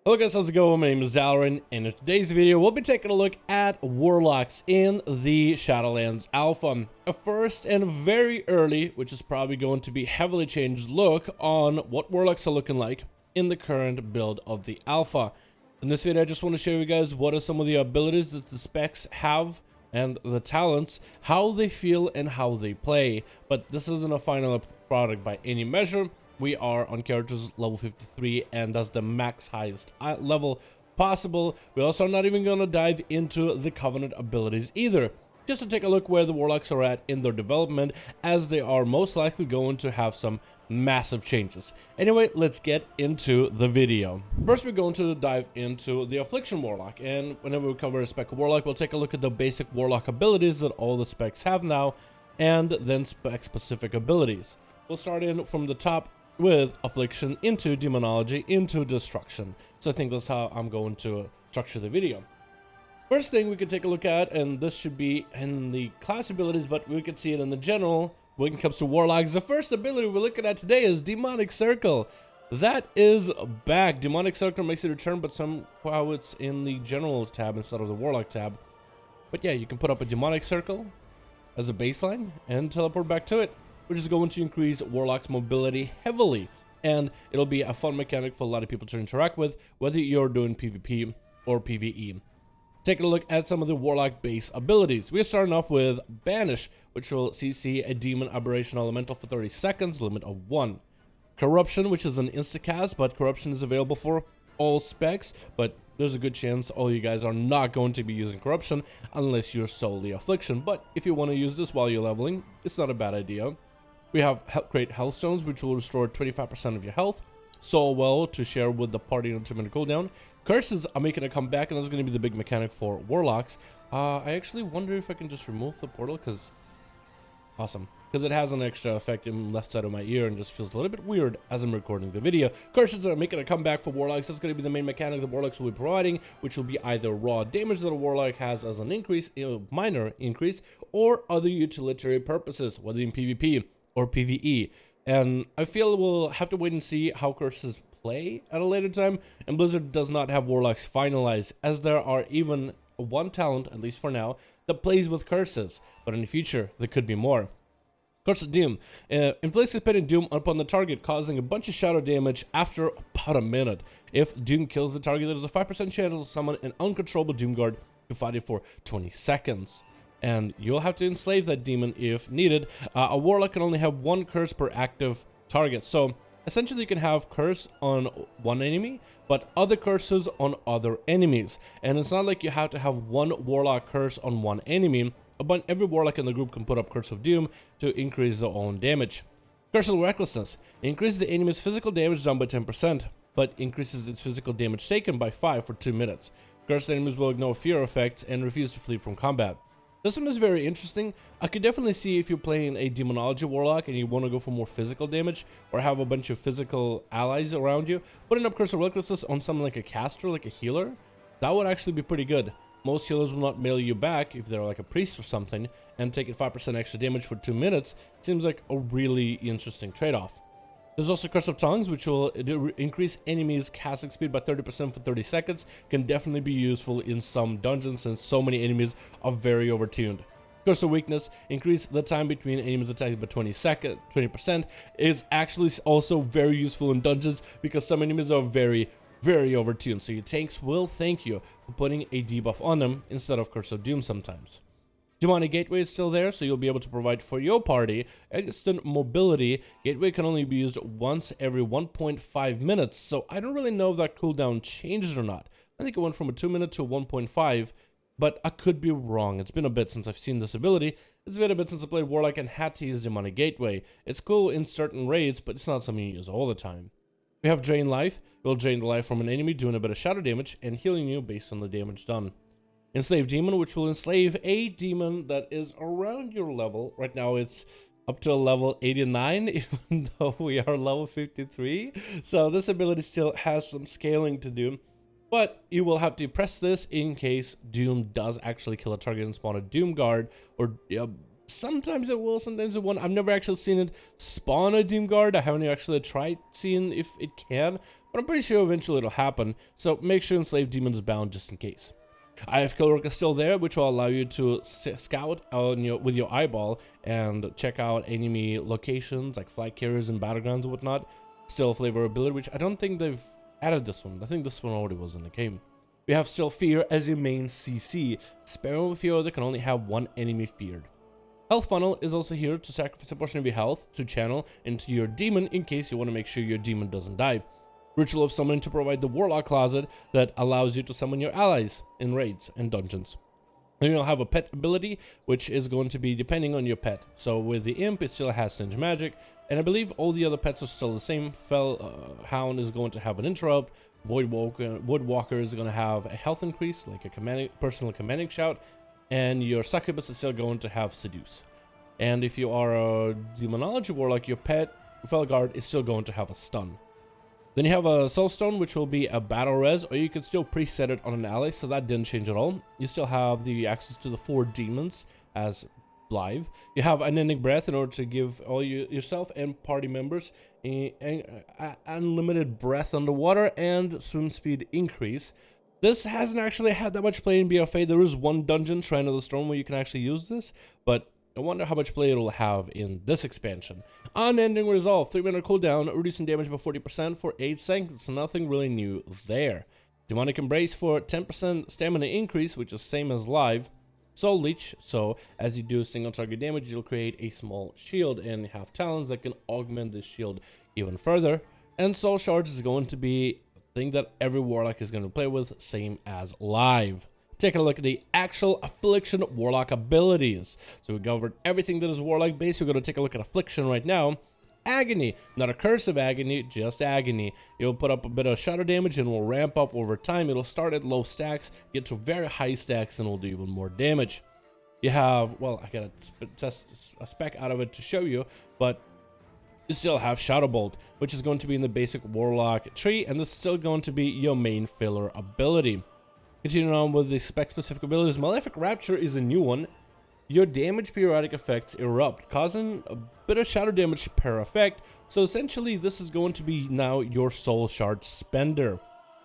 Hello guys, how's it going? My name is Dalaran, and in today's video, we'll be taking a look at Warlocks in the Shadowlands Alpha. A first and very early, which is probably going to be heavily changed look on what Warlocks are looking like in the current build of the Alpha. In this video, I just want to show you guys what are some of the abilities that the specs have and the talents, how they feel and how they play. But this isn't a final product by any measure. We are on characters level 53, and that's the max highest level possible. We also are not even going to dive into the Covenant abilities either, just to take a look where the Warlocks are at in their development, as they are most likely going to have some massive changes. Anyway, let's get into the video. First, we're going to dive into the Affliction Warlock, and whenever we cover a spec of Warlock, we'll take a look at the basic Warlock abilities that all the specs have now, and then spec-specific abilities. We'll start in from the top with Affliction into Demonology into Destruction. So I think that's how I'm going to structure the video. First thing we could take a look at, and this should be in the class abilities, but we could see it in the general when it comes to Warlocks. The first ability we're looking at today is Demonic Circle. That is back. Demonic Circle makes a return, but somehow it's in the general tab instead of the Warlock tab. But yeah, you can put up a Demonic Circle as a baseline and teleport back to it, which is going to increase Warlock's mobility heavily, and it'll be a fun mechanic for a lot of people to interact with, whether you're doing PvP or PvE. Taking a look at some of the Warlock base abilities. We're starting off with Banish, which will CC a Demon Aberration Elemental for 30 seconds, limit of 1. Corruption, which is an insta-cast, but Corruption is available for all specs, but there's a good chance all you guys are not going to be using Corruption unless you're solely Affliction. But if you want to use this while you're leveling, it's not a bad idea. We have Create Health Stones, which will restore 25% of your health. Soul Well to share with the party on a 2-minute cooldown. Curses are making a comeback, and that's going to be the big mechanic for Warlocks. I actually wonder if I can just remove the portal, because awesome, because it has an extra effect in the left side of my ear and just feels a little bit weird as I'm recording the video. Curses are making a comeback for Warlocks. That's going to be the main mechanic the Warlocks will be providing, which will be either raw damage that a Warlock has as an increase, a minor increase, or other utilitarian purposes, whether in PvP or PvE. And I feel we'll have to wait and see how curses play at a later time, and Blizzard does not have Warlocks finalized, as there are even one talent, at least for now, that plays with curses, but in the future there could be more. Curse of Doom inflicts a and Doom upon the target, causing a bunch of shadow damage after about a minute. If Doom kills the target, there's a 5% chance to summon an uncontrollable Doom Guard to fight it for 20 seconds. And you'll have to enslave that demon if needed. A Warlock can only have 1 curse per active target. So essentially you can have curse on one enemy, but other curses on other enemies. And it's not like you have to have 1 Warlock curse on one enemy, but every Warlock in the group can put up Curse of Doom to increase their own damage. Curse of Recklessness increases the enemy's physical damage down by 10%, but increases its physical damage taken by 5 for 2 minutes. Cursed enemies will ignore fear effects and refuse to flee from combat. This one is very interesting. I could definitely see if you're playing a Demonology Warlock and you want to go for more physical damage, or have a bunch of physical allies around you, putting up Curse of Recklessness on someone like a caster, like a healer, that would actually be pretty good. Most healers will not mail you back if they're like a priest or something, and taking 5% extra damage for 2 minutes seems like a really interesting trade-off. There's also Curse of Tongues, which will increase enemies' casting speed by 30% for 30 seconds. Can definitely be useful in some dungeons since so many enemies are very overtuned. Curse of Weakness, increase the time between enemies attacks by 20%. It's actually also very useful in dungeons because some enemies are very overtuned. So your tanks will thank you for putting a debuff on them instead of Curse of Doom sometimes. Demonic Gateway is still there, so you'll be able to provide for your party instant mobility. Gateway can only be used once every 1.5 minutes, so I don't really know if that cooldown changed or not. I think it went from a 2-minute to 1.5, but I could be wrong. It's been a bit since I've seen this ability. It's been a bit since I played Warlock and had to use Demonic Gateway. It's cool in certain raids, but it's not something you use all the time. We have Drain Life. It will drain the life from an enemy, doing a bit of shadow damage and healing you based on the damage done. Enslave Demon, which will enslave a demon that is around your level. Right now it's up to level 89, even though we are level 53. So this ability still has some scaling to do, but you will have to press this in case Doom does actually kill a target and spawn a Doom Guard, or sometimes it will, sometimes it won't. I've never actually seen it spawn a Doom Guard. I haven't actually tried seeing if it can, but I'm pretty sure eventually it'll happen, so make sure Enslaved Demons bound just in case. IF Killrook is still there, which will allow you to scout with your eyeball and check out enemy locations like flag carriers and battlegrounds and whatnot. Still flavor ability, which I don't think they've added this one. I think this one already was in the game. We have Still Fear as your main CC. Sparrow Fear that can only have one enemy feared. Health Funnel is also here to sacrifice a portion of your health to channel into your demon in case you want to make sure your demon doesn't die. Ritual of Summoning to provide the Warlock closet that allows you to summon your allies in raids and dungeons. Then you'll have a pet ability, which is going to be depending on your pet. So with the Imp, it still has Singe Magic, and I believe all the other pets are still the same. Hound is going to have an Interrupt. Woodwalker is going to have a health increase, like a personal commanding shout, and your Succubus is still going to have Seduce. And if you are a Demonology Warlock, your pet Felguard is still going to have a Stun. Then you have a Soulstone, which will be a battle res, or you can still preset it on an ally, so that didn't change at all. You still have the access to the 4 demons as live. You have Unending Breath in order to give all yourself and party members unlimited breath underwater and swim speed increase. This hasn't actually had that much play in BFA. There is one dungeon, Shrine of the Storm, where you can actually use this, but I wonder how much play it'll have in this expansion. Unending Resolve, 3-minute cooldown, reducing damage by 40% for 8 seconds, so nothing really new there. Demonic Embrace for 10% stamina increase, which is same as live. Soul Leech, so as you do single target damage, you'll create a small shield and have talons that can augment this shield even further. And Soul Shards is going to be a thing that every Warlock is going to play with, same as live. Taking a look at the actual Affliction Warlock abilities. So we covered everything that is Warlock based. We're going to take a look at Affliction right now. Agony, not a curse of agony, just agony. It'll put up a bit of shadow damage and will ramp up over time. It'll start at low stacks, get to very high stacks, and will do even more damage. You have, well, I gotta test a spec out of it to show you, but you still have Shadow Bolt, which is going to be in the basic Warlock tree, and this is still going to be your main filler ability. Continuing on with the spec-specific abilities, Malefic Rapture is a new one. Your damage periodic effects erupt, causing a bit of shadow damage per effect. So essentially, this is going to be now your soul shard spender.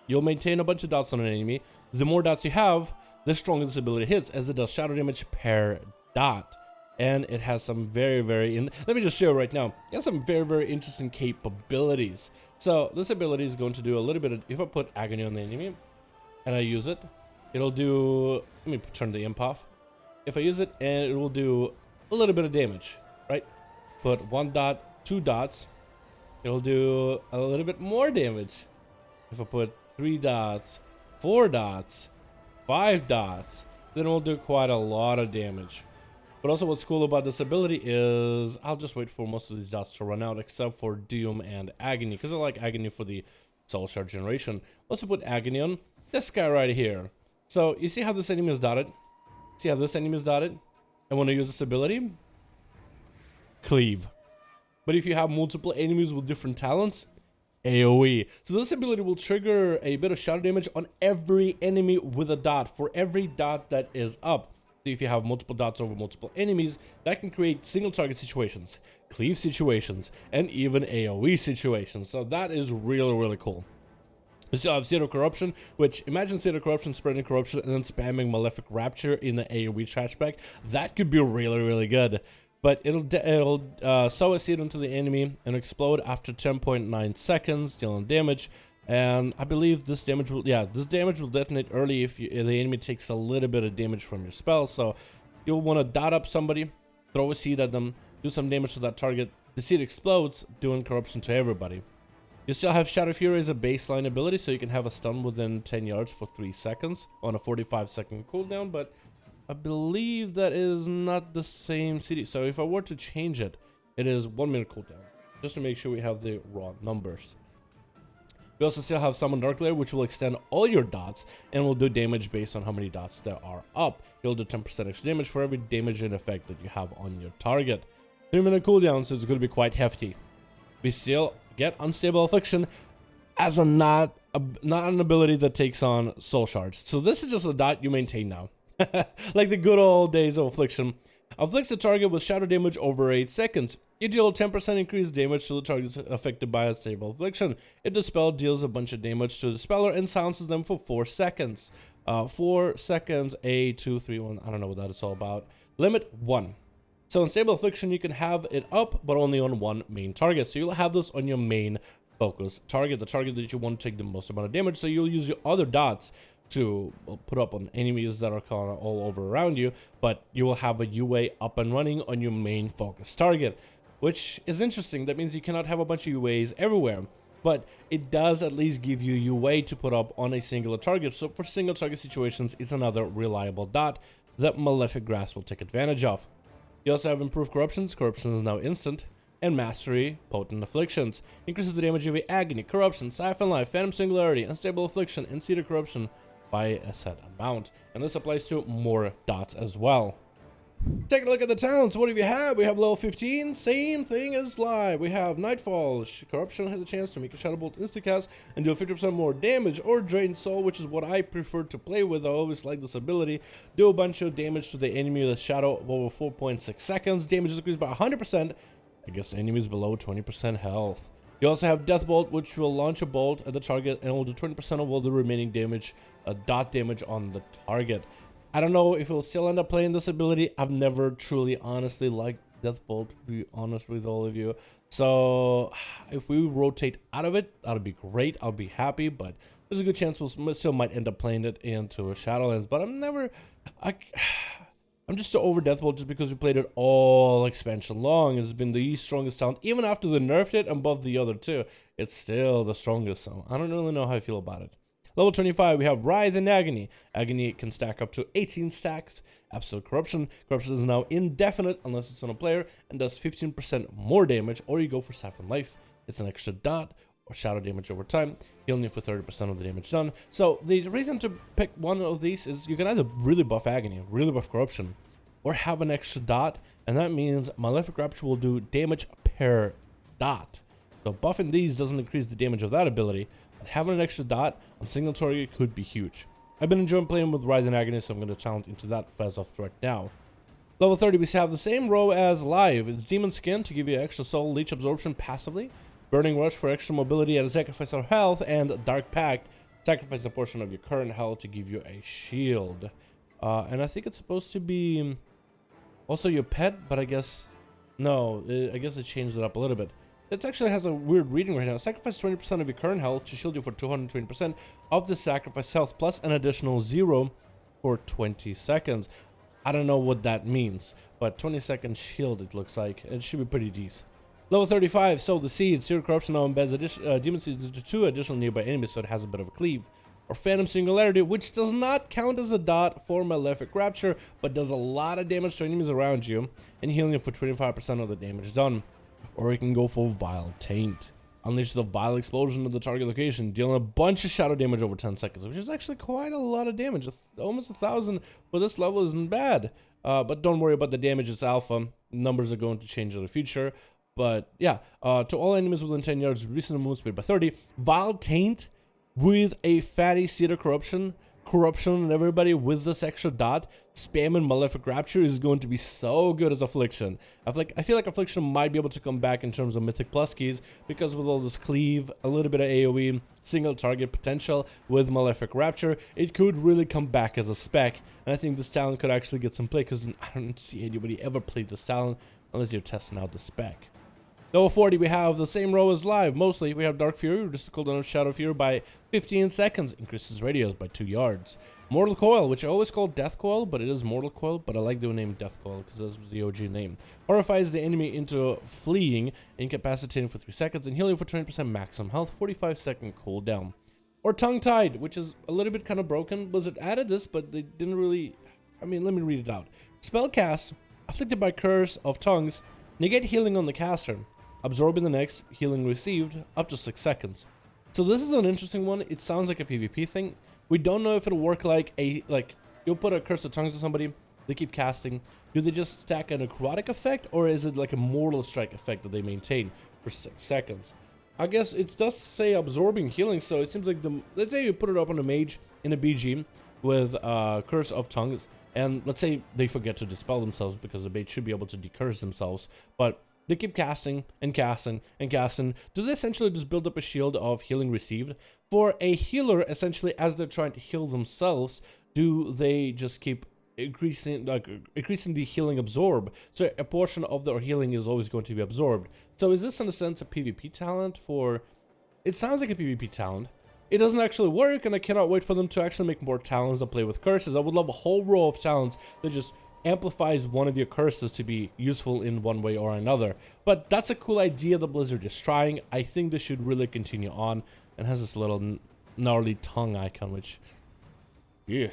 You'll maintain a bunch of dots on an enemy. The more dots you have, the stronger this ability hits, as it does shadow damage per dot. And it has some let me just show you right now. It has some very interesting capabilities. So this ability is going to do a little bit of, if I put Agony on the enemy and I use it, it'll do, let me turn the imp off. If I use it, and it will do a little bit of damage, right? Put 1 dot, 2 dots, it'll do a little bit more damage. If I put 3 dots, 4 dots, 5 dots, then it will do quite a lot of damage. But also what's cool about this ability is, I'll just wait for most of these dots to run out, except for Doom and Agony, because I like Agony for the Soul Shard generation. Also put Agony on this guy right here. So you see how this enemy is dotted? See how this enemy is dotted? And when I use this ability, cleave. But if you have multiple enemies with different talents, AoE. So this ability will trigger a bit of shadow damage on every enemy with a dot, for every dot that is up. So if you have multiple dots over multiple enemies, that can create single target situations, cleave situations, and even AoE situations. So that is really cool. We still have Zero Corruption, which, imagine Zero Corruption spreading corruption and then spamming Malefic Rapture in the AoE trash bag. That could be really good. But it'll sow a seed into the enemy and explode after 10.9 seconds, dealing damage. And I believe this damage will, this damage will detonate early if the enemy takes a little bit of damage from your spell. So you'll want to dot up somebody, throw a seed at them, do some damage to that target. The seed explodes, doing corruption to everybody. You still have Shadow Fury as a baseline ability, so you can have a stun within 10 yards for 3 seconds on a 45-second cooldown, but I believe that is not the same CD. So if I were to change it, it is 1 minute cooldown, just to make sure we have the raw numbers. We also still have Summon Dark Lair, which will extend all your dots and will do damage based on how many dots there are up. You'll do 10% extra damage for every damage and effect that you have on your target. 3 minute cooldown, so it's going to be quite hefty. We still get Unstable Affliction as not an ability that takes on Soul Shards. So this is just a dot you maintain now. Like the good old days of Affliction. Afflicts the target with shadow damage over 8 seconds. You deal 10% increased damage to the targets affected by a stable affliction. If the spell deals a bunch of damage to the speller and silences them for 4 seconds. 4 seconds, A, 2, 3, 1, I don't know what that is all about. Limit 1. So in stable affliction, you can have it up, but only on one main target. So you'll have this on your main focus target, the target that you want to take the most amount of damage. So you'll use your other dots to put up on enemies that are kind of all over around you, but you will have a UA up and running on your main focus target, which is interesting. That means you cannot have a bunch of UAs everywhere, but it does at least give you UA to put up on a singular target. So for single target situations, it's another reliable dot that Malefic Grasp will take advantage of. You also have improved corruptions. Corruption is now instant. And mastery, potent afflictions. Increases the damage of agony, corruption, siphon life, phantom singularity, unstable affliction, and cedar corruption by a set amount. And this applies to more dots as well. Take a look at the talents. What do we have? We have level 15, same thing as live. We have Nightfall. Corruption has a chance to make a Shadow Bolt instacast and deal 50% more damage, or Drain Soul, which is what I prefer to play with. I always like this ability. Do a bunch of damage to the enemy with a Shadow of over 4.6 seconds. Damage is increased by 100% against enemies below 20% health. You also have Death Bolt, which will launch a bolt at the target and will do 20% of all the remaining damage, dot damage on the target. I don't know if we'll still end up playing this ability. I've never truly, honestly liked Death Bolt, to be honest with all of you. So if we rotate out of it, that'll be great. I'll be happy, but there's a good chance we'll still might end up playing it into a Shadowlands. But I'm just so over Death Bolt just because we played it all expansion long. It's been the strongest talent. Even after they nerfed it above the other two, it's still the strongest. So I don't really know how I feel about it. Level 25, we have Writhe and Agony. Agony can stack up to 18 stacks. Absolute Corruption. Corruption is now indefinite unless it's on a player and does 15% more damage, or you go for Siphon Life. It's an extra dot or shadow damage over time, healing you for 30% of the damage done. So the reason to pick one of these is you can either really buff Agony, really buff Corruption, or have an extra dot, and that means Malefic Rapture will do damage per dot. So buffing these doesn't increase the damage of that ability, but having an extra dot on single target could be huge. I've been enjoying playing with Writhe and Agony, so I'm going to challenge into that phase of threat now. Level 30, we have the same row as live. It's Demon Skin to give you extra soul leech absorption passively, Burning Rush for extra mobility at a sacrifice of health, and Dark Pact, sacrifice a portion of your current health to give you a shield. And I think it's supposed to be also your pet, but I guess no, I guess it changed it up a little bit. It actually has a weird reading right now. Sacrifice 20% of your current health to shield you for 220% of the sacrifice health, plus an additional 0 for 20 seconds. I don't know what that means, but 20-second shield it looks like. It should be pretty decent. Level 35, Sow the Seed. Zero Corruption now embeds Demon Seeds into 2 additional nearby enemies, so it has a bit of a cleave. Or Phantom Singularity, which does not count as a dot for Malefic Rapture, but does a lot of damage to enemies around you, and healing you for 25% of the damage done. Or you can go for Vile Taint. Unleash the Vile Explosion of the target location, dealing a bunch of shadow damage over 10 seconds, which is actually quite a lot of damage. Almost 1,000 for this level isn't bad. But don't worry about the damage, it's alpha. Numbers are going to change in the future. But yeah, to all enemies within 10 yards, reducing the move speed by 30. Vile Taint with a fatty Cedar Corruption and everybody with this extra dot, spamming Malefic Rapture is going to be so good as Affliction. I feel like Affliction might be able to come back in terms of Mythic Plus keys, because with all this cleave, a little bit of AoE, single target potential with Malefic Rapture, it could really come back as a spec. And I think this talent could actually get some play, because I don't see anybody ever play this talent unless you're testing out the spec. Level 40, we have the same row as live. Mostly, we have Dark Fury, reduces the cooldown of Shadow Fury by 15 seconds, increases radius by 2 yards. Mortal Coil, which I always call Death Coil, but it is Mortal Coil, but I like the name Death Coil because that's the OG name. Horrifies the enemy into fleeing, incapacitating for 3 seconds, and healing for 20% maximum health, 45-second cooldown. Or Tongue Tied, which is a little bit kind of broken. Blizzard added this, but they didn't really... I mean, let me read it out. Spell cast, afflicted by Curse of Tongues, negate healing on the caster, absorbing the next healing received up to 6 seconds. So this is an interesting one. It sounds like a PvP thing. We don't know if it'll work like you'll put a Curse of Tongues on somebody, they keep casting. Do they just stack a necrotic effect, or is it like a Mortal Strike effect that they maintain for 6 seconds? I guess it does say absorbing healing, so it seems like let's say you put it up on a mage in a BG with Curse of Tongues, and let's say they forget to dispel themselves, because the bait should be able to decurse themselves, but they keep casting and casting and casting. Do they essentially just build up a shield of healing received? For a healer, essentially, as they're trying to heal themselves, do they just keep increasing the healing absorb? So a portion of their healing is always going to be absorbed. So is this in a sense a PvP talent? For it sounds like a PvP talent. It doesn't actually work, and I cannot wait for them to actually make more talents that play with curses. I would love a whole row of talents that just amplifies one of your curses to be useful in one way or another. But that's a cool idea that Blizzard is trying. I think this should really continue on, and has this little gnarly tongue icon, which, yeah.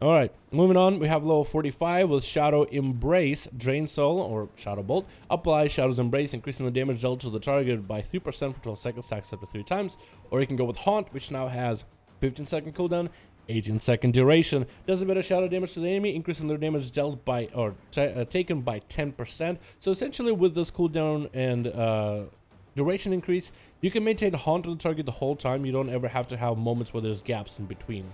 Alright, moving on, we have level 45 with Shadow Embrace, Drain Soul, or Shadow Bolt. Apply Shadow's Embrace, increasing the damage dealt to the target by 3% for 12 seconds, stacks up to 3 times. Or you can go with Haunt, which now has 15-second cooldown, 18-second duration. Does a bit of shadow damage to the enemy, increasing their damage dealt by, or taken by 10%. So essentially with this cooldown and duration increase, you can maintain Haunt on the target the whole time. You don't ever have to have moments where there's gaps in between.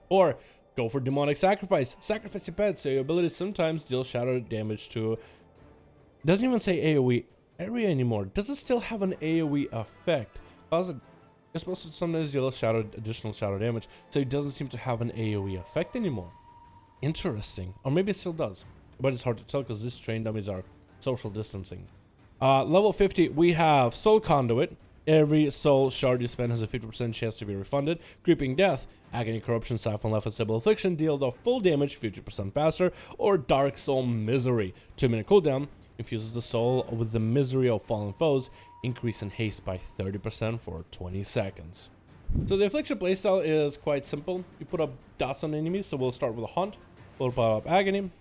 Or go for Demonic Sacrifice. Sacrifice your pet, so your abilities sometimes deal shadow damage to... Doesn't even say AoE area anymore. Does it still have an AoE effect? It's supposed to sometimes deal additional shadow damage, so it doesn't seem to have an AoE effect anymore. Interesting. Or maybe it still does, but it's hard to tell because these train dummies are social distancing. Level 50, we have Soul Conduit. Every soul shard you spend has a 50% chance to be refunded. Creeping Death, Agony, Corruption, Siphon, Left, and Stable Affliction deal the full damage 50% faster. Or Dark Soul Misery, 2-minute cooldown, infuses the soul with the misery of fallen foes, increase in haste by 30% for 20 seconds. So the Affliction playstyle is quite simple. You put up dots on enemies, so we'll start with a Haunt, we'll put up Agony,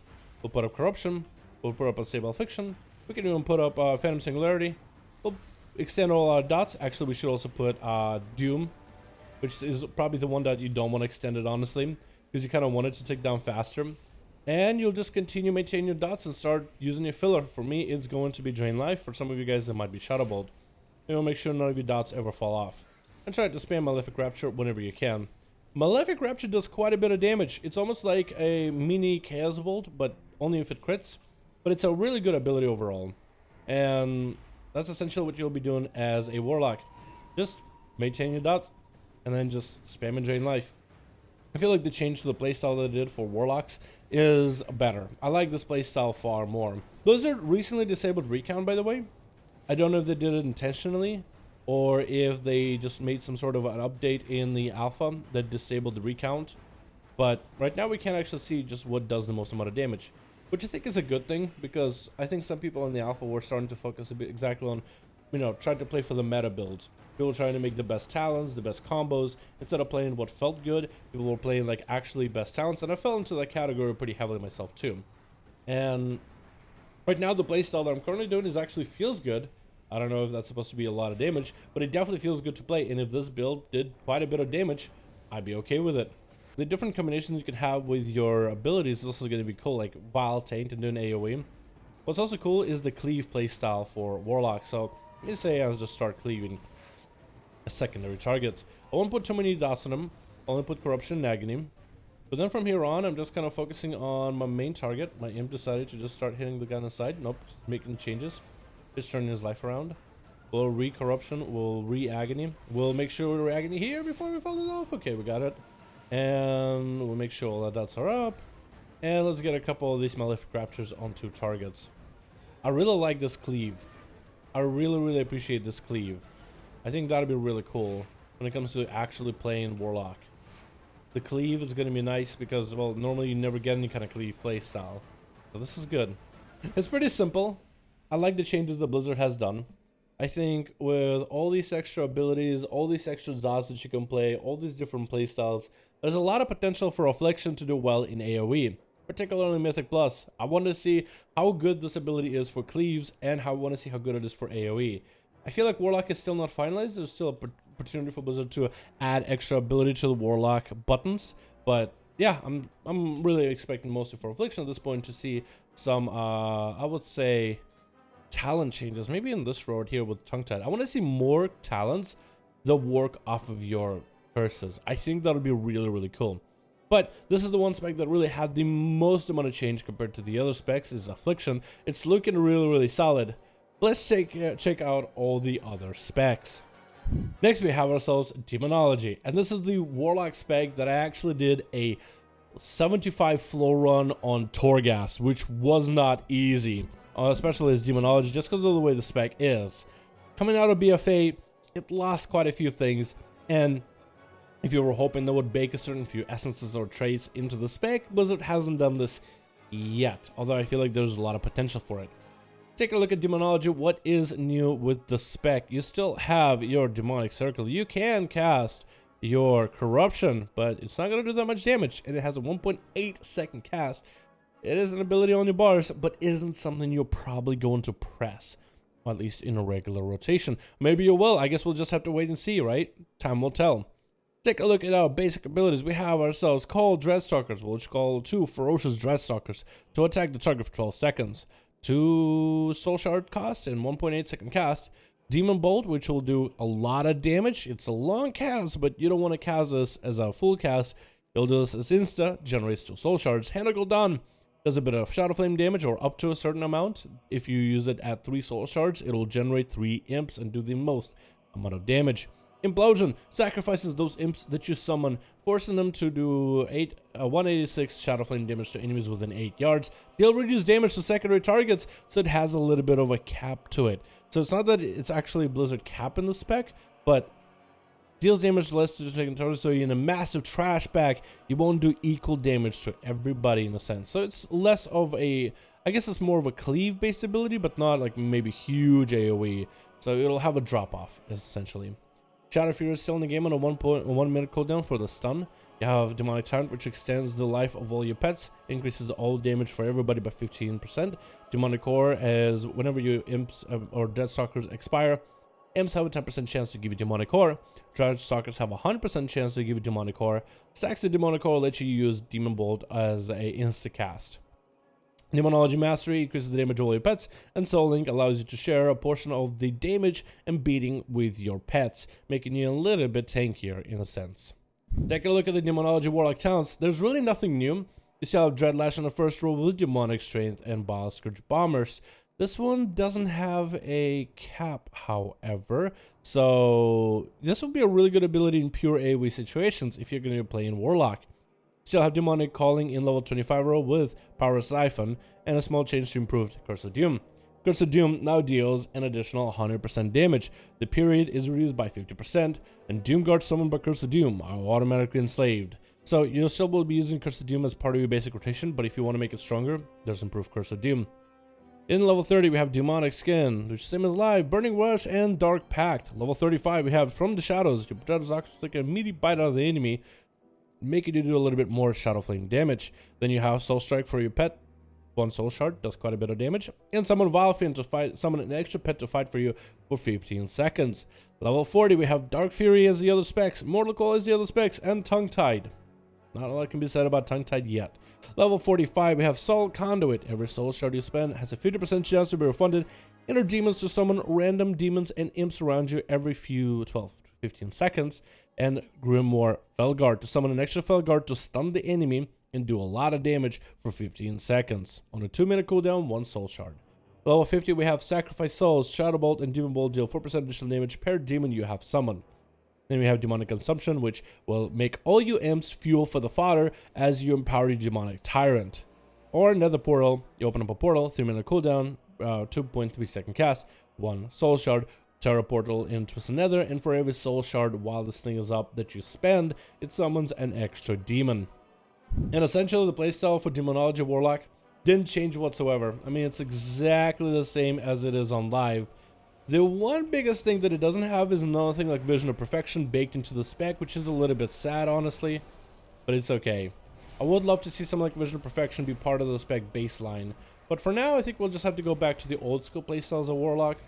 we'll put up Corruption, we'll put up Unstable Affliction, we can even put up Phantom Singularity, we'll extend all our dots. Actually, we should also put Doom, which is probably the one that you don't want to extend it, honestly, because you kind of want it to tick down faster. And you'll just continue maintaining your dots and start using your filler. For me, it's going to be Drain Life. For some of you guys, it might be Shadow Bolt. You know, make sure none of your dots ever fall off. And try to spam Malefic Rapture whenever you can. Malefic Rapture does quite a bit of damage. It's almost like a mini Chaos Bolt, but only if it crits. But it's a really good ability overall. And that's essentially what you'll be doing as a Warlock. Just maintain your dots, and then just spam and Drain Life. I feel like the change to the playstyle that they did for Warlocks is better. I like this playstyle far more. Blizzard recently disabled Recount, by the way. I don't know if they did it intentionally, or if they just made some sort of an update in the alpha that disabled the Recount. But right now we can't actually see just what does the most amount of damage, which I think is a good thing, because I think some people in the alpha were starting to focus a bit exactly on, you know, trying to play for the meta builds. People trying to make the best talents, the best combos, instead of playing what felt good. People were playing like actually best talents, and I fell into that category pretty heavily myself too. And right now the playstyle that I'm currently doing is actually feels good. I don't know if that's supposed to be a lot of damage, but it definitely feels good to play. And if this build did quite a bit of damage, I'd be okay with it. The different combinations you can have with your abilities is also going to be cool, like Vile Taint and doing AoE. What's also cool is the cleave playstyle for Warlock. So let me say I'll just start cleaving secondary targets. I won't put too many dots on them. I'll only put Corruption and Agony. But then from here on, I'm just kind of focusing on my main target. My imp decided to just start hitting the guy on the side. Nope, making changes. Just turning his life around. We'll re-Corruption, we'll re-Agony. We'll make sure we're Agony here before we fall it off. Okay, we got it. And we'll make sure all the dots are up. And let's get a couple of these Malefic Raptures onto targets. I really like this cleave. I really appreciate this cleave. I think that'd be really cool when it comes to actually playing Warlock. The cleave is going to be nice because, well, normally you never get any kind of cleave play style. So this is good. It's pretty simple. I like the changes that Blizzard has done. I think with all these extra abilities, all these extra dots that you can play, all these different play styles, there's a lot of potential for Affliction to do well in AoE, particularly Mythic Plus. I want to see how good this ability is for cleaves, and I want to see how good it is for AoE. I feel like Warlock is still not finalized. There's still an opportunity for Blizzard to add extra ability to the Warlock buttons, but yeah, I'm really expecting mostly for Affliction at this point to see some I would say talent changes, maybe in this road here with Tongue Tied. I want to see more talents that work off of your curses. I think that would be really cool. But this is the one spec that really had the most amount of change compared to the other specs, is Affliction. It's looking really solid. Let's check out all the other specs. Next we have ourselves Demonology, and this is the Warlock spec that I actually did a 75 floor run on Torghast, which was not easy, especially as Demonology, just because of the way the spec is. Coming out of BFA, it lost quite a few things, and if you were hoping they would bake a certain few essences or traits into the spec, Blizzard hasn't done this yet, although I feel like there's a lot of potential for it. Take a look at Demonology. What is new with the spec? You still have your Demonic Circle. You can cast your Corruption, but it's not going to do that much damage, and it has a 1.8 second cast. It is an ability on your bars, but isn't something you're probably going to press, at least in a regular rotation. Maybe you will. I guess we'll just have to wait and see, right? Time will tell. Take a look at our basic abilities. We have ourselves Cold Dreadstalkers, which call 2 Ferocious Dreadstalkers to attack the target for 12 seconds. 2 Soul Shard cost and 1.8 second cast. Demon Bolt, which will do a lot of damage. It's a long cast, but you don't want to cast this as a full cast. You'll do this as insta, generates 2 Soul Shards. Hand of Gul'dan does a bit of Shadow Flame damage, or up to a certain amount. If you use it at 3 Soul Shards, it'll generate 3 imps and do the most amount of damage. Implosion sacrifices those imps that you summon, forcing them to do 186 Shadow Flame damage to enemies within 8 yards. Deal reduced damage to secondary targets, so it has a little bit of a cap to it. So it's not that it's actually Blizzard cap in the spec, but deals damage less to the second target, so in a massive trash bag, you won't do equal damage to everybody in a sense. So it's less of a, I guess it's more of a cleave based ability, but not like maybe huge AoE. So it'll have a drop off essentially. Shadow Fury is still in the game on a 1 minute cooldown for the stun. You have Demonic Tyrant, which extends the life of all your pets, increases all damage for everybody by 15%. Demonic Core is whenever your imps or Dreadstalkers expire, imps have a 10% chance to give you Demonic Core. Dreadstalkers have a 100% chance to give you Demonic Core. Stacks the Demonic Core lets you use Demon Bolt as a insta-cast. Demonology Mastery increases the damage of all your pets, and Soul Link allows you to share a portion of the damage and beating with your pets, making you a little bit tankier in a sense. Take a look at the Demonology Warlock talents. There's really nothing new. You still have Dreadlash on the first row with Demonic Strength and Bile Scourge Bombers. This one doesn't have a cap, however, so this would be a really good ability in pure AoE situations if you're going to be playing Warlock. Still have Demonic Calling in level 25 row with Power Siphon and a small change to improved Curse of Doom. Curse of Doom now deals an additional 100% damage. The period is reduced by 50%, and Doom Guards summoned by Curse of Doom are automatically enslaved. So you still will be using Curse of Doom as part of your basic rotation, but if you want to make it stronger, there's improved Curse of Doom. In level 30 we have Demonic Skin, which same as Live, Burning Rush, and Dark Pact. Level 35 we have From the Shadows. Your Dreadstalkers take an immediate bite out of the enemy, making you do a little bit more Shadow Flame damage. Then you have Soul Strike for your pet. 1 Soul Shard does quite a bit of damage. And summon Vilefin to fight, summon an extra pet to fight for you for 15 seconds. Level 40 we have Dark Fury as the other specs, Mortal Coil as the other specs, and Tongue Tied. Not a lot can be said about Tongue Tied yet. Level 45 we have Soul Conduit. Every Soul Shard you spend has a 50% chance to be refunded. Enter demons to summon random demons and imps around you every 12 to 15 seconds. And Grimoire Felguard to summon an extra Felguard to stun the enemy and do a lot of damage for 15 seconds. On a 2 minute cooldown, 1 Soul Shard. Level 50 we have Sacrifice Souls, Shadow Bolt, and Demon Bolt deal 4% additional damage per demon you have summoned. Then we have Demonic Consumption, which will make all you imps fuel for the fodder as you empower your Demonic Tyrant. Or Nether Portal, you open up a portal, 3 minute cooldown, 2.3 second cast, 1 Soul Shard, Terra Portal into the Nether, and for every Soul Shard while this thing is up that you spend, it summons an extra demon. And essentially the playstyle for Demonology Warlock didn't change whatsoever. I mean, it's exactly the same as it is on Live. The one biggest thing that it doesn't have is another thing like Vision of Perfection baked into the spec, which is a little bit sad, honestly, but it's okay. I would love to see something like Vision of Perfection be part of the spec baseline, but for now I think we'll just have to go back to the old school playstyles of Warlock.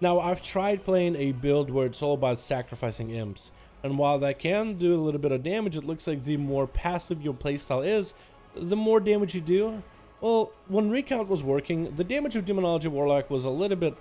Now, I've tried playing a build where it's all about sacrificing imps, and while that can do a little bit of damage, it looks like the more passive your playstyle is, the more damage you do. Well, when Recount was working, the damage of Demonology Warlock was a little bit,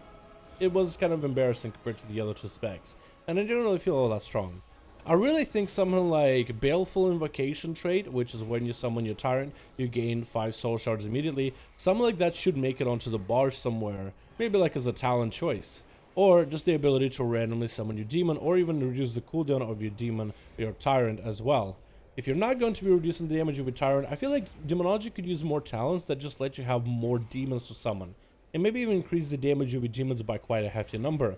it was kind of embarrassing compared to the other two specs, and I didn't really feel all that strong. I really think something like Baleful Invocation trait, which is when you summon your tyrant, you gain 5 soul shards immediately. Something like that should make it onto the bar somewhere, maybe like as a talent choice. Or just the ability to randomly summon your demon, or even reduce the cooldown of your demon or your tyrant as well. If you're not going to be reducing the damage of your tyrant, I feel like Demonology could use more talents that just let you have more demons to summon. And maybe even increase the damage of your demons by quite a hefty number.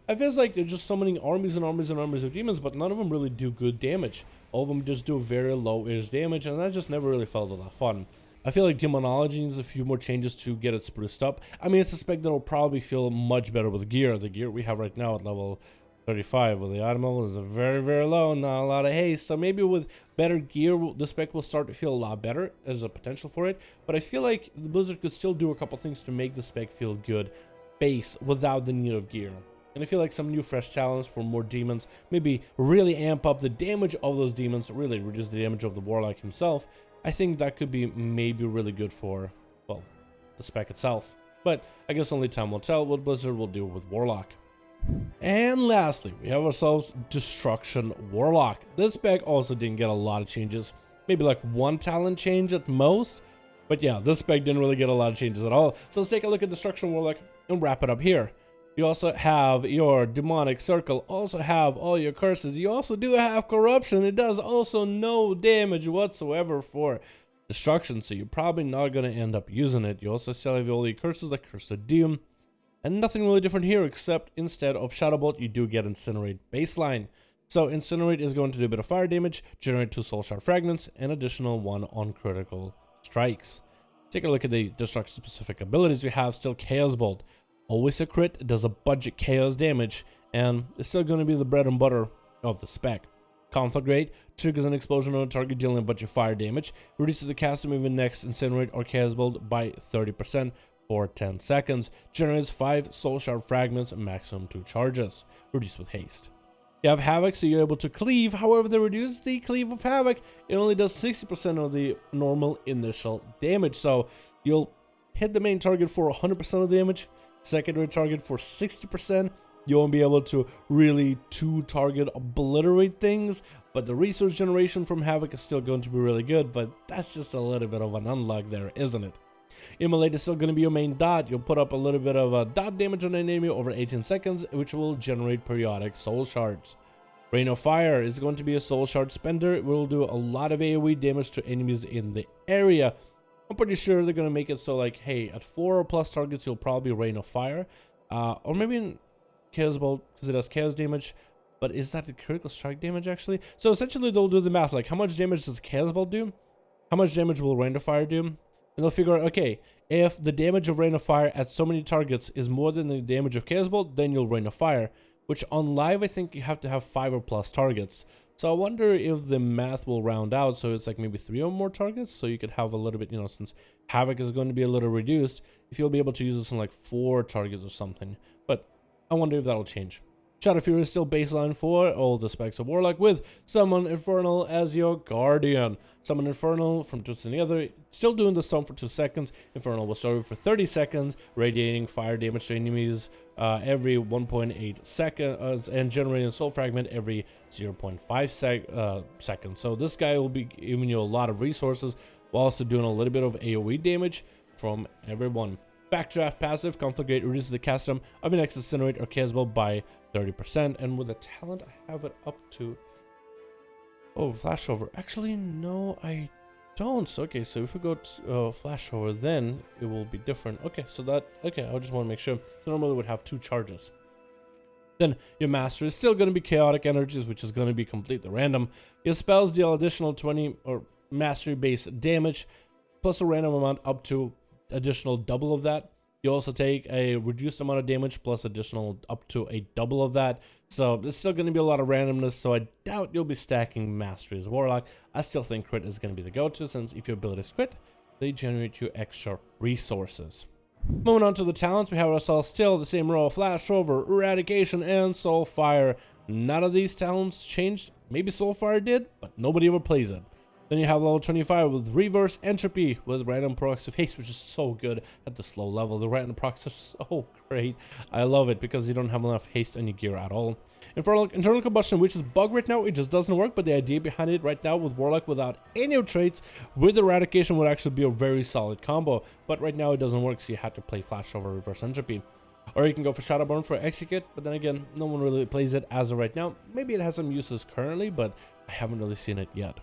It feels like they're just summoning armies and armies and armies of demons, but none of them really do good damage. All of them just do very low-ish damage, and that just never really felt all that fun. I feel like Demonology needs a few more changes to get it spruced up. I mean, I suspect that it'll probably feel much better with gear. The gear we have right now at level 35 with the item level is very, very low, not a lot of haste. So maybe with better gear, the spec will start to feel a lot better. There's a potential for it. But I feel like the Blizzard could still do a couple things to make the spec feel good base without the need of gear. And I feel like some new fresh talents for more demons, maybe really amp up the damage of those demons, really reduce the damage of the Warlock himself. I think that could be maybe really good for, well, the spec itself. But I guess only time will tell what Blizzard will do with Warlock. And lastly, we have ourselves Destruction Warlock. This spec also didn't get a lot of changes. Maybe like one talent change at most. But yeah, this spec didn't really get a lot of changes at all. So let's take a look at Destruction Warlock and wrap it up here. You also have your demonic circle, also have all your curses. You also do have corruption. It does also no damage whatsoever for destruction, so you're probably not going to end up using it. You also still have all your curses like Curse of Doom. And nothing really different here, except instead of Shadowbolt, you do get Incinerate baseline. So Incinerate is going to do a bit of fire damage, generate 2 soul shard fragments, and additional 1 on critical strikes. Take a look at the destruction specific abilities we have. Still Chaos Bolt. Always a crit, it does a budget chaos damage, and it's still going to be the bread and butter of the spec. Conflict Rate triggers an explosion on a target dealing a bunch of fire damage, reduces the caster movement next Incinerate or Chaos Bolt by 30% for 10 seconds, generates 5 soul shard fragments, maximum 2 charges, reduced with haste. You have Havoc, so you're able to cleave. However, they reduce the cleave of Havoc. It only does 60% of the normal initial damage, so you'll hit the main target for 100% of the damage, secondary target for 60%. You won't be able to really target obliterate things, but the resource generation from Havoc is still going to be really good, but that's just a little bit of an unlock there, isn't it? Immolate is still going to be your main dot. You'll put up a little bit of a dot damage on an enemy over 18 seconds, which will generate periodic soul shards. Rain of Fire is going to be a soul shard spender. It will do a lot of AoE damage to enemies in the area. I'm pretty sure they're going to make it so like, hey, at 4 or plus targets, you'll probably Rain of Fire. Or maybe in Chaos Bolt, because it does chaos damage. But is that the critical strike damage, actually? So essentially, they'll do the math. Like, how much damage does Chaos Bolt do? How much damage will Rain of Fire do? And they'll figure out, okay, if the damage of Rain of Fire at so many targets is more than the damage of Chaos Bolt, then you'll Rain of Fire. Which on live, I think you have to have 5 or plus targets. So I wonder if the math will round out, so it's like maybe 3 or more targets, so you could have a little bit, you know, since Havoc is going to be a little reduced, if you'll be able to use this on like 4 targets or something. But I wonder if that'll change. Shadow Fury is still baseline for all the specs of Warlock, with Summon Infernal as your Guardian. Summon Infernal from two to the other, still doing the stun for 2 seconds. Infernal will serve for 30 seconds, radiating fire damage to enemies every 1.8 seconds, and generating a soul fragment every 0.5 seconds. So this guy will be giving you a lot of resources, while also doing a little bit of AoE damage from everyone. Backdraft passive, Conflict Rate reduces the cast time of an Incinerate or Chaos Bolt by 30%, and with a talent I have it up to, oh, flashover. Actually, no, I don't. Okay, so if we go to flashover, then it will be different. Okay, so that, okay, I just want to make sure. So normally it would have 2 charges. Then your master is still going to be chaotic energies, which is going to be completely random. Your spells deal additional 20 or mastery based damage, plus a random amount up to additional double of that. You also take a reduced amount of damage plus additional up to a double of that. So there's still going to be a lot of randomness, so I doubt you'll be stacking Mastery as Warlock. I still think crit is going to be the go-to, since if your abilities crit, they generate you extra resources. Moving on to the talents, we have ourselves still the same row of Flashover, Eradication, and Soulfire. None of these talents changed. Maybe Soulfire did, but nobody ever plays it. Then you have level 25 with reverse entropy with random procs of haste, which is so good at this low level. The random procs are so great. I love it because you don't have enough haste on your gear at all. And for like internal combustion, which is bug right now, it just doesn't work. But the idea behind it right now with Warlock without any traits with eradication would actually be a very solid combo. But right now it doesn't work, so you have to play flash over reverse entropy. Or you can go for Shadowburn for execute, but then again, no one really plays it as of right now. Maybe it has some uses currently, but I haven't really seen it yet.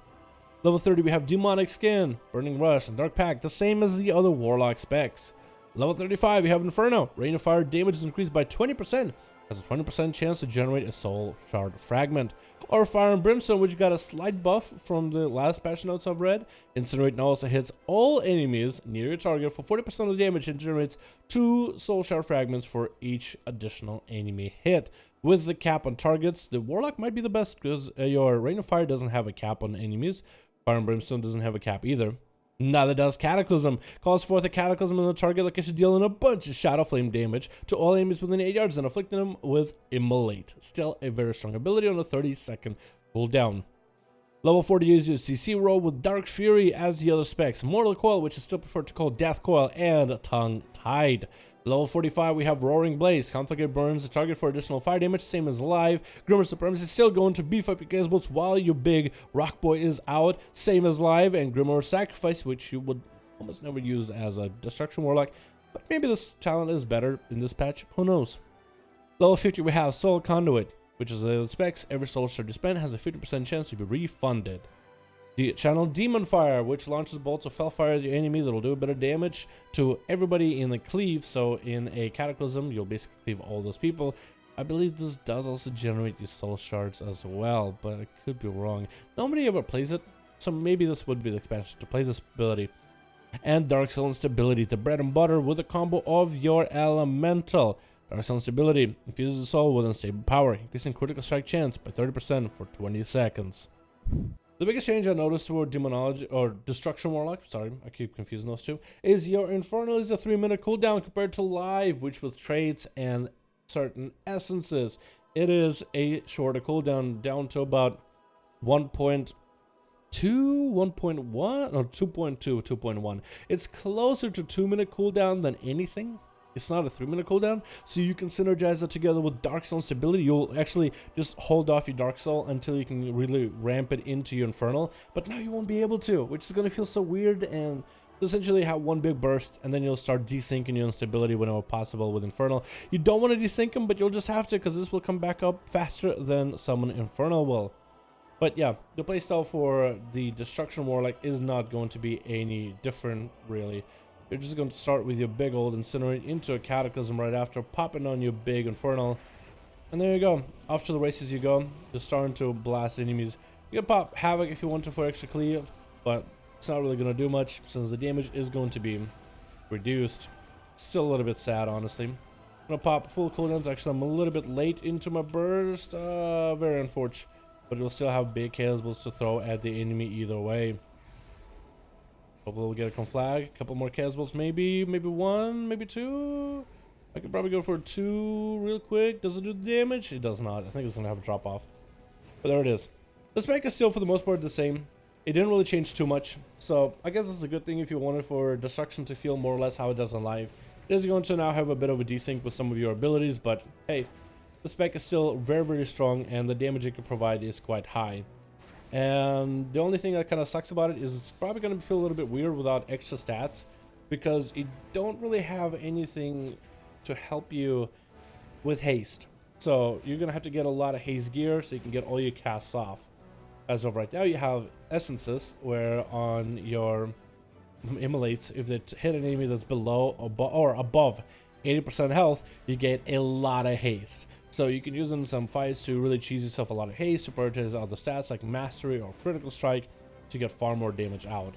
Level 30, we have Demonic Skin, Burning Rush, and Dark Pact, the same as the other Warlock specs. Level 35, we have Inferno. Rain of Fire damage is increased by 20%. Has a 20% chance to generate a Soul Shard Fragment. Or Fire and Brimstone, which got a slight buff from the last patch notes I've read. Incinerate now also hits all enemies near your target for 40% of the damage and generates 2 Soul Shard Fragments for each additional enemy hit. With the cap on targets, the Warlock might be the best because your Rain of Fire doesn't have a cap on enemies. Fire and Brimstone doesn't have a cap either. Neither does Cataclysm. Calls forth a Cataclysm on the target like it should deal in a bunch of Shadow Flame damage to all enemies within 8 yards and afflicting them with Immolate. Still a very strong ability on a 30-second cooldown. Level 40 uses CC roll with Dark Fury as the other specs. Mortal Coil, which is still preferred to call Death Coil, and Tongue Tied. Level 45, we have Roaring Blaze. Conflict burns the target for additional fire damage, same as live. Grimmer Supremacy is still going to beef up your casualties while your big Rock Boy is out, same as live. And Grimmer Sacrifice, which you would almost never use as a Destruction Warlock. But maybe this talent is better in this patch, who knows. Level 50, we have Soul Conduit, which is the specs. Every soul shard you spend has a 50% chance to be refunded. The channel Demon Fire, which launches bolts of Fellfire at your enemy that'll do a bit of damage to everybody in the cleave. So in a Cataclysm, you'll basically cleave all those people. I believe this does also generate these soul shards as well, but I could be wrong. Nobody ever plays it, so maybe this would be the expansion to play this ability. And Dark Soul Instability, the bread and butter with a combo of your Elemental. Dark Soul Instability infuses the soul with unstable power, increasing critical strike chance by 30% for 20 seconds. The biggest change I noticed for Demonology, or Destruction Warlock, sorry, I keep confusing those two, is your Infernal is a 3-minute cooldown compared to Live, which with traits and certain essences, it is a shorter cooldown, down to about 1.2, 1.1, or 2.2, 2.1. It's closer to 2-minute cooldown than anything. It's not a 3-minute cooldown, so you can synergize that together with Dark Soul Stability. You'll actually just hold off your Dark Soul until you can really ramp it into your Infernal, but now you won't be able to, which is going to feel so weird, and essentially have one big burst, and then you'll start desyncing your instability whenever possible with Infernal. You don't want to desync them, but you'll just have to, because this will come back up faster than Summon Infernal will. But yeah, the playstyle for the Destruction Warlock is not going to be any different, really. You're just going to start with your big old Incinerate into a Cataclysm right after, popping on your big Infernal. And there you go. Off to the races you go. Just starting to blast enemies. You can pop Havoc if you want to for extra cleave, but it's not really going to do much since the damage is going to be reduced. Still a little bit sad, honestly. I'm going to pop full cooldowns. Actually, I'm a little bit late into my burst. Very unfortunate. But we'll still have big casualties to throw at the enemy either way. Hopefully we'll get a conflag, a couple more casualties, maybe one, maybe two. I could probably go for 2 real quick. Does it do damage? It does not. I think it's gonna have a drop off. But there it is. The spec is still for the most part the same. It didn't really change too much. So I guess it's a good thing if you wanted for Destruction to feel more or less how it does on live. It is going to now have a bit of a desync with some of your abilities, but hey, the spec is still very, very strong and the damage it can provide is quite high. And the only thing that kind of sucks about it is it's probably going to feel a little bit weird without extra stats, because you don't really have anything to help you with haste. So you're going to have to get a lot of haste gear so you can get all your casts off. As of right now, you have essences where on your immolates, if they hit an enemy that's below or above 80% health, you get a lot of haste. So you can use in some fights to really cheese yourself a lot of haste to purchase other stats like Mastery or Critical Strike to get far more damage out.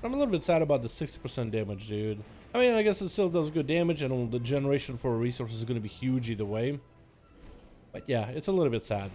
I'm a little bit sad about the 60% damage, dude. I mean, I guess it still does good damage, and the generation for resources is going to be huge either way. But yeah, it's a little bit sad.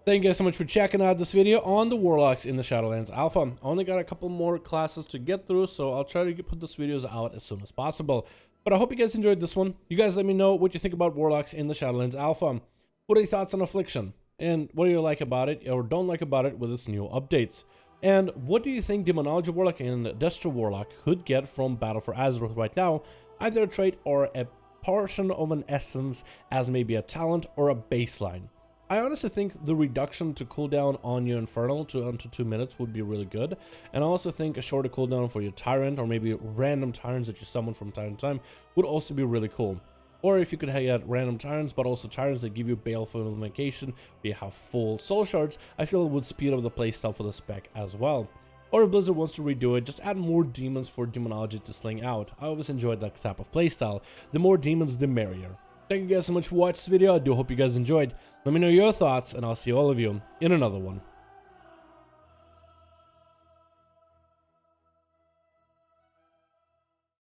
Thank you guys so much for checking out this video on the Warlocks in the Shadowlands Alpha. I only got a couple more classes to get through, so I'll try to put these videos out as soon as possible. But I hope you guys enjoyed this one. You guys let me know what you think about Warlocks in the Shadowlands Alpha. What are your thoughts on Affliction? And what do you like about it or don't like about it with its new updates? And what do you think Demonology Warlock and Destro Warlock could get from Battle for Azeroth right now, either a trait or a portion of an essence as maybe a talent or a baseline? I honestly think the reduction to cooldown on your Infernal to under 2 minutes would be really good, and I also think a shorter cooldown for your Tyrant or maybe random Tyrants that you summon from time to time would also be really cool. Or if you could get random Tyrants, but also Tyrants that give you baleful invocation, where you have full soul shards, I feel it would speed up the playstyle for the spec as well. Or if Blizzard wants to redo it, just add more demons for Demonology to sling out. I always enjoyed that type of playstyle. The more demons, the merrier. Thank you guys so much for watching this video. I do hope you guys enjoyed. Let me know your thoughts, and I'll see all of you in another one.